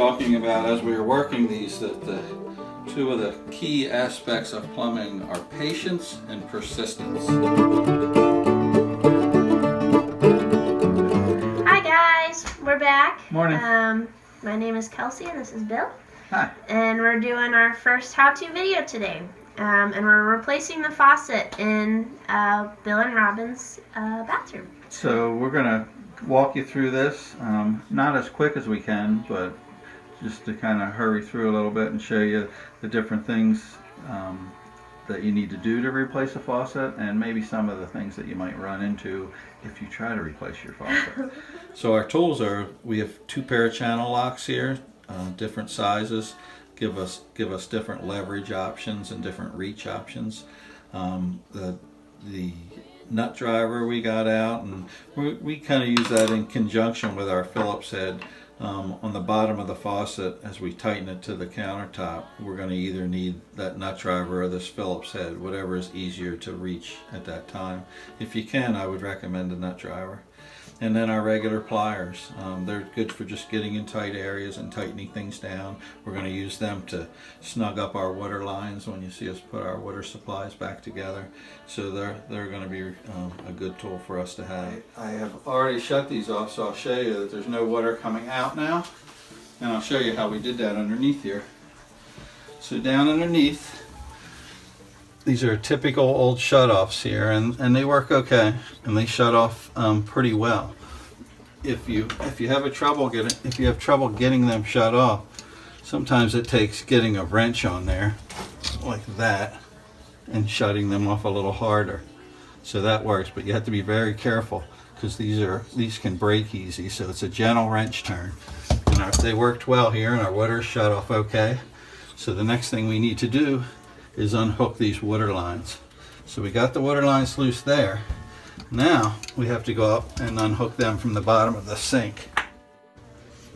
talking about as we were working these that two of the key aspects of plumbing are patience and persistence. Hi guys, we're back. Morning. My name is Kelsey and this is Bill. Hi. And we're doing our first how-to video today. And we're replacing the faucet in Bill and Robin's bathroom. So we're going to walk you through this, not as quick as we can, but just to kind of hurry through a little bit and show you the different things that you need to do to replace a faucet, and maybe some of the things that you might run into if you try to replace your faucet. So our tools are, we have 2 pair of channel locks here, different sizes, give us different leverage options and different reach options. The nut driver we got out, and we kind of use that in conjunction with our Phillips head. On the bottom of the faucet, as we tighten it to the countertop, we're going to either need that nut driver or this Phillips head, whatever is easier to reach at that time. If you can, I would recommend a nut driver. And then our regular pliers. They're good for just getting in tight areas and tightening things down. We're going to use them to snug up our water lines when you see us put our water supplies back together. So they're going to be a good tool for us to have. I have already shut these off, so I'll show you that there's no water coming out now. And I'll show you how we did that underneath here. So down underneath, these are typical old shut-offs here, and they work okay, and they shut off pretty well. If you have trouble getting them shut off, sometimes it takes getting a wrench on there like that and shutting them off a little harder. So that works, but you have to be very careful because these can break easy. So it's a gentle wrench turn. And they worked well here, and our water shut off okay. So the next thing we need to do is unhook these water lines. So we got the water lines loose there. Now we have to go up and unhook them from the bottom of the sink.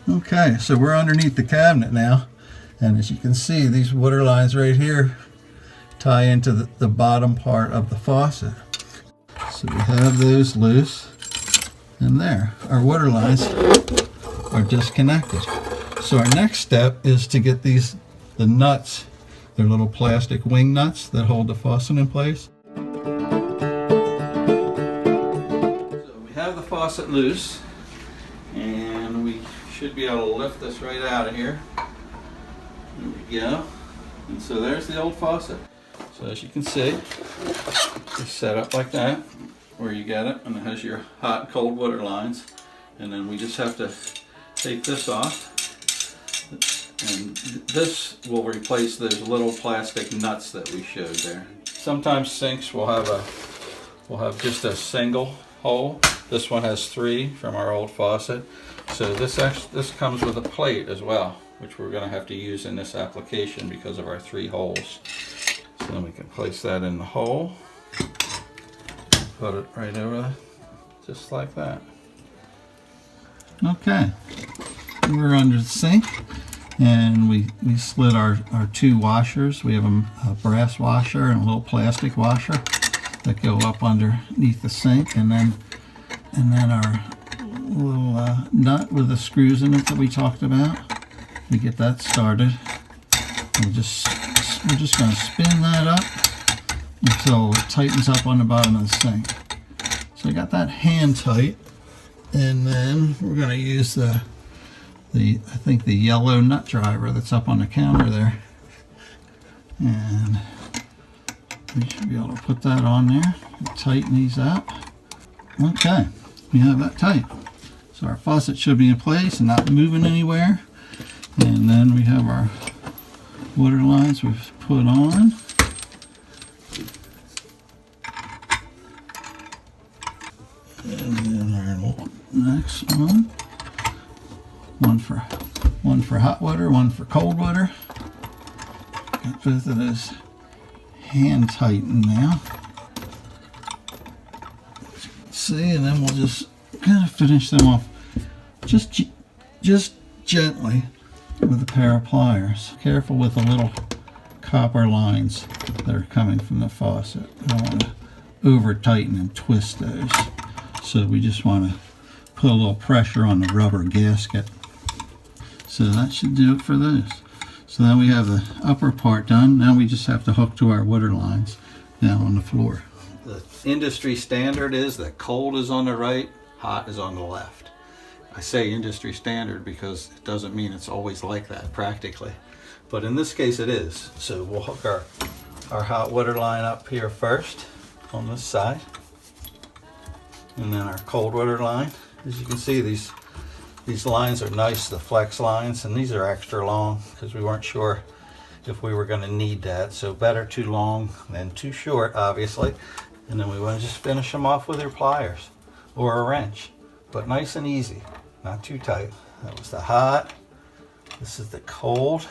Okay, so we're underneath the cabinet now, and as you can see, these water lines right here tie into the bottom part of the faucet. So we have those loose, and there, our water lines are disconnected. So our next step is to get the nuts. They're little plastic wing nuts that hold the faucet in place. So we have the faucet loose, and we should be able to lift this right out of here. There we go. And so there's the old faucet. So as you can see, it's set up like that, where you get it, and it has your hot and cold water lines. And then we just have to take this off. And this will replace those little plastic nuts that we showed there. Sometimes sinks will have just a single hole. This one has 3 from our old faucet. So this comes with a plate as well, which we're going to have to use in this application because of our 3 holes. So then we can place that in the hole, put it right over there, just like that. Okay, we're under the sink. And we slid our 2 washers. We have a brass washer and a little plastic washer that go up underneath the sink, and then our little nut with the screws in it that we talked about. We get that started. We're just going to spin that up until it tightens up on the bottom of the sink. So I got that hand tight, and then we're going to use I think the yellow nut driver that's up on the counter there, and we should be able to put that on there and tighten these up. Okay, we have that tight, so our faucet should be in place and not moving anywhere. And then we have our water lines we've put on. And then our next one. One for hot water, one for cold water. Got both of those hand tightened now. See, and then we'll just kind of finish them off just gently with a pair of pliers. Careful with the little copper lines that are coming from the faucet. We don't want to over tighten and twist those. So we just want to put a little pressure on the rubber gasket So that should do it for those. So now we have the upper part done. Now we just have to hook to our water lines down on the floor. The industry standard is that cold is on the right, hot is on the left. I say industry standard because it doesn't mean it's always like that practically. But in this case it is. So we'll hook our hot water line up here first on this side. And then our cold water line. As you can see, these lines are nice, the flex lines, and these are extra long because we weren't sure if we were going to need that. So better too long than too short, obviously. And then we want to just finish them off with our pliers or a wrench. But nice and easy, not too tight. That was the hot. This is the cold.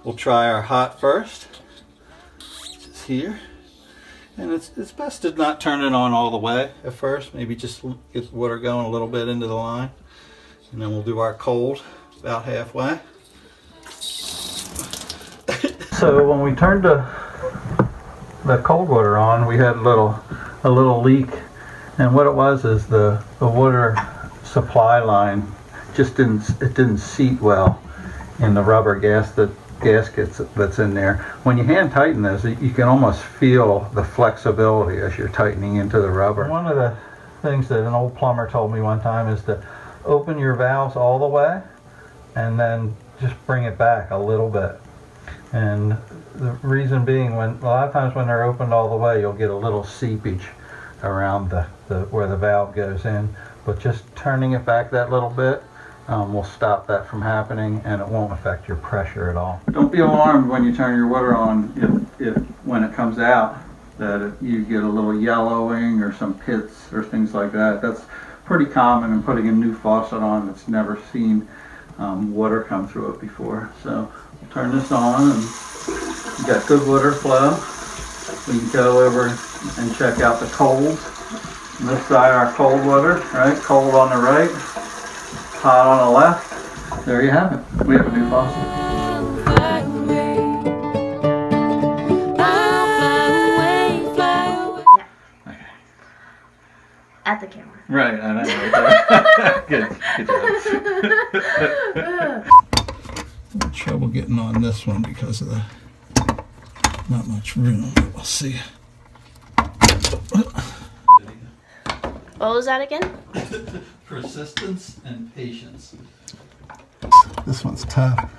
We'll try our hot first. Just here. And it's best to not turn it on all the way at first. Maybe just get the water going a little bit into the line. And then we'll do our cold about halfway. So when we turned the cold water on, we had a little leak. And what it was is the water supply line just didn't seat well in the rubber gaskets that's in there. When you hand tighten this, you can almost feel the flexibility as you're tightening into the rubber. One of the things that an old plumber told me one time is to open your valves all the way and then just bring it back a little bit. And the reason being, a lot of times when they're opened all the way, you'll get a little seepage around where the valve goes in. But just turning it back that little bit will stop that from happening, and it won't affect your pressure at all. Don't be alarmed when you turn your water on if when it comes out that you get a little yellowing or some pits or things like that. That's pretty common in putting a new faucet on that's never seen water come through it before. So we'll turn this on, and you got good water flow. We can go over and check out the cold. On this side, our cold water, right? Cold on the right, hot on the left. There you have it. We have a new faucet. At the camera. Right, I know. Good job. Trouble getting on this one because of the not much room. We'll see. What was that again? Persistence and patience. This one's tough.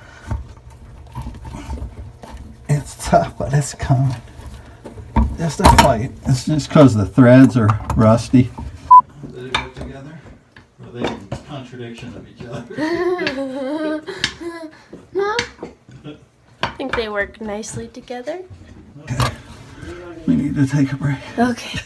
It's tough, but it's coming. Just a fight. It's just because the threads are rusty. Do they work together? Or are they in contradiction of each other? No. I think they work nicely together. Okay. We need to take a break. Okay.